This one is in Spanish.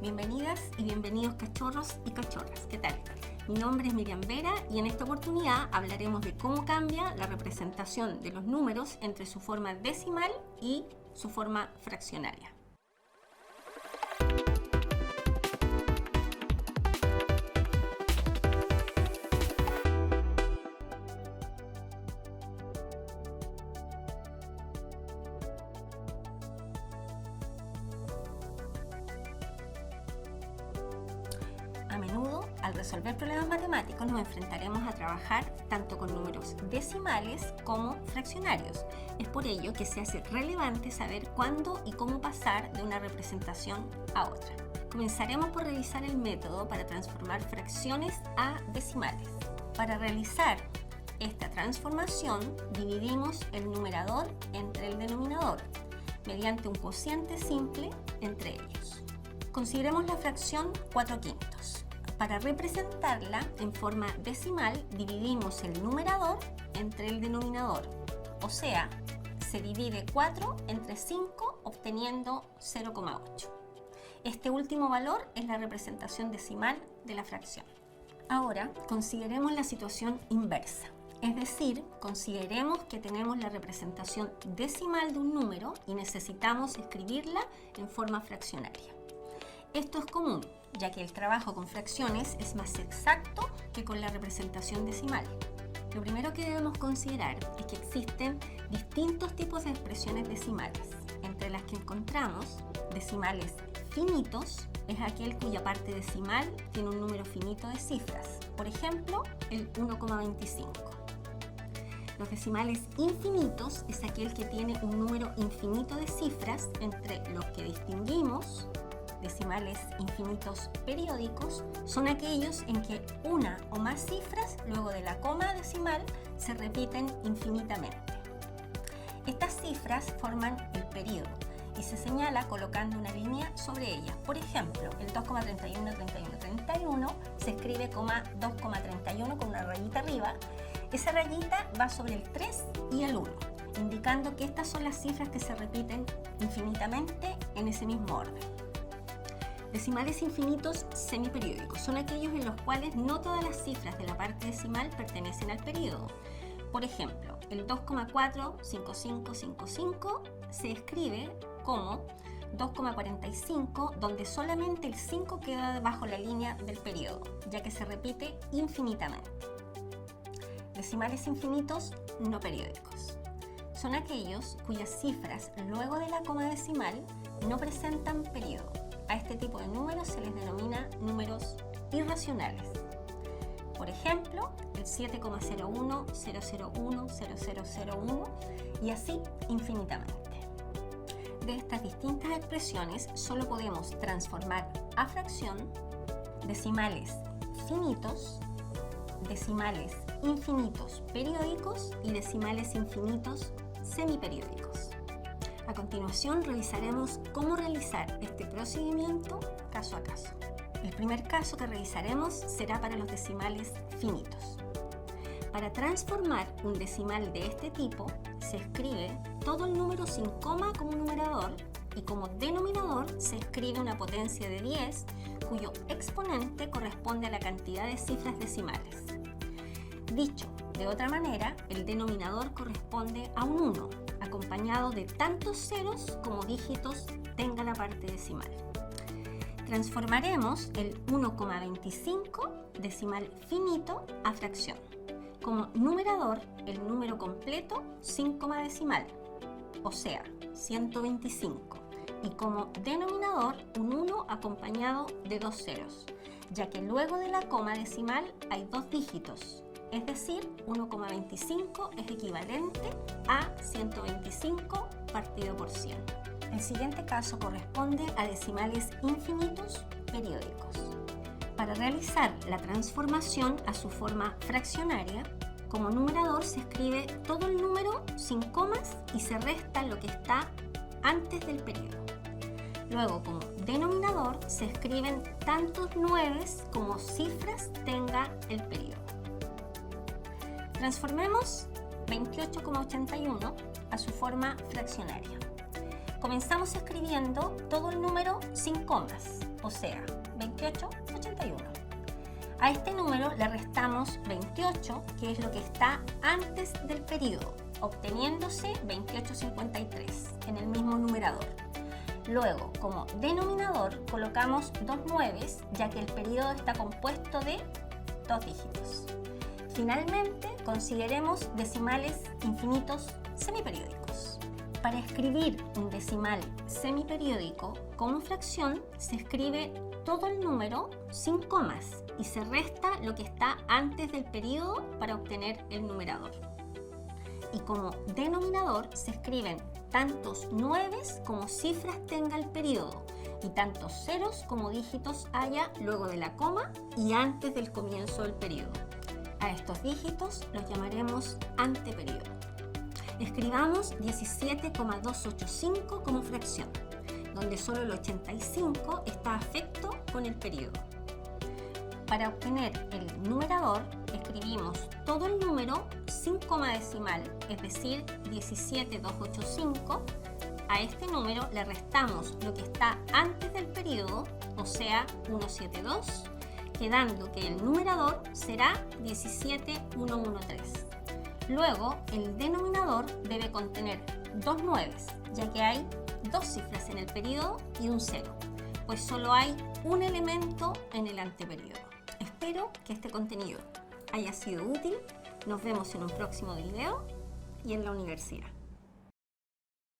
Bienvenidas y bienvenidos cachorros y cachorras. ¿Qué tal? Mi nombre es Miriam Vera y en esta oportunidad hablaremos de cómo cambia la representación de los números entre su forma decimal y su forma fraccionaria. A menudo, al resolver problemas matemáticos, nos enfrentaremos a trabajar tanto con números decimales como fraccionarios. Es por ello que se hace relevante saber cuándo y cómo pasar de una representación a otra. Comenzaremos por revisar el método para transformar fracciones a decimales. Para realizar esta transformación, dividimos el numerador entre el denominador, mediante un cociente simple entre ellos. Consideremos la fracción 4/5. Para representarla en forma decimal, dividimos el numerador entre el denominador, o sea, se divide 4 entre 5 obteniendo 0,8. Este último valor es la representación decimal de la fracción. Ahora, consideremos la situación inversa, es decir, consideremos que tenemos la representación decimal de un número y necesitamos escribirla en forma fraccionaria. Esto es común, ya que el trabajo con fracciones es más exacto que con la representación decimal. Lo primero que debemos considerar es que existen distintos tipos de expresiones decimales, entre las que encontramos decimales finitos, es aquel cuya parte decimal tiene un número finito de cifras, por ejemplo, el 1,25. Los decimales infinitos es aquel que tiene un número infinito de cifras, entre los que distinguimos. Decimales infinitos periódicos son aquellos en que una o más cifras luego de la coma decimal se repiten infinitamente. Estas cifras forman el período y se señala colocando una línea sobre ellas. Por ejemplo, el 2,313131 se escribe 2,31 con una rayita arriba. Esa rayita va sobre el 3 y el 1, indicando que estas son las cifras que se repiten infinitamente en ese mismo orden. Decimales infinitos semiperiódicos son aquellos en los cuales no todas las cifras de la parte decimal pertenecen al período. Por ejemplo, el 2,45555 se escribe como 2,45, donde solamente el 5 queda bajo la línea del período, ya que se repite infinitamente. Decimales infinitos no periódicos son aquellos cuyas cifras luego de la coma decimal no presentan período. A este tipo de números se les denomina números irracionales. Por ejemplo, el 7,0100100001 y así infinitamente. De estas distintas expresiones solo podemos transformar a fracción decimales finitos, decimales infinitos periódicos y decimales infinitos semiperiódicos. A continuación revisaremos cómo realizar este procedimiento caso a caso. El primer caso que revisaremos será para los decimales finitos. Para transformar un decimal de este tipo, se escribe todo el número sin coma como numerador y como denominador se escribe una potencia de 10 cuyo exponente corresponde a la cantidad de cifras decimales. Dicho de otra manera, el denominador corresponde a un 1, acompañado de tantos ceros como dígitos tenga la parte decimal. Transformaremos el 1,25 decimal finito a fracción. Como numerador, el número completo sin coma decimal, o sea, 125, y como denominador un 1 acompañado de dos ceros, ya que luego de la coma decimal hay dos dígitos. Es decir, 1,25 es equivalente a 125 partido por 100. El siguiente caso corresponde a decimales infinitos periódicos. Para realizar la transformación a su forma fraccionaria, como numerador se escribe todo el número sin comas y se resta lo que está antes del periodo. Luego, como denominador, se escriben tantos 9 como cifras tenga el periodo. Transformemos 28,81 a su forma fraccionaria. Comenzamos escribiendo todo el número sin comas, o sea, 2881. A este número le restamos 28, que es lo que está antes del periodo, obteniéndose 2853 en el mismo numerador. Luego, como denominador, colocamos dos nueves, ya que el periodo está compuesto de dos dígitos. Finalmente, consideremos decimales infinitos semiperiódicos. Para escribir un decimal semiperiódico como fracción, se escribe todo el número sin comas y se resta lo que está antes del periodo para obtener el numerador. Y como denominador se escriben tantos nueves como cifras tenga el periodo y tantos ceros como dígitos haya luego de la coma y antes del comienzo del periodo. A estos dígitos los llamaremos anteperiodo. Escribamos 17,285 como fracción, donde solo el 85 está afecto con el periodo. Para obtener el numerador, escribimos todo el número sin coma decimal, es decir, 17285. A este número le restamos lo que está antes del periodo, o sea, 172, quedando que el numerador será 17113. Luego, el denominador debe contener dos nueves, ya que hay dos cifras en el periodo y un cero, pues solo hay un elemento en el anteperiodo. Espero que este contenido haya sido útil. Nos vemos en un próximo video y en la universidad.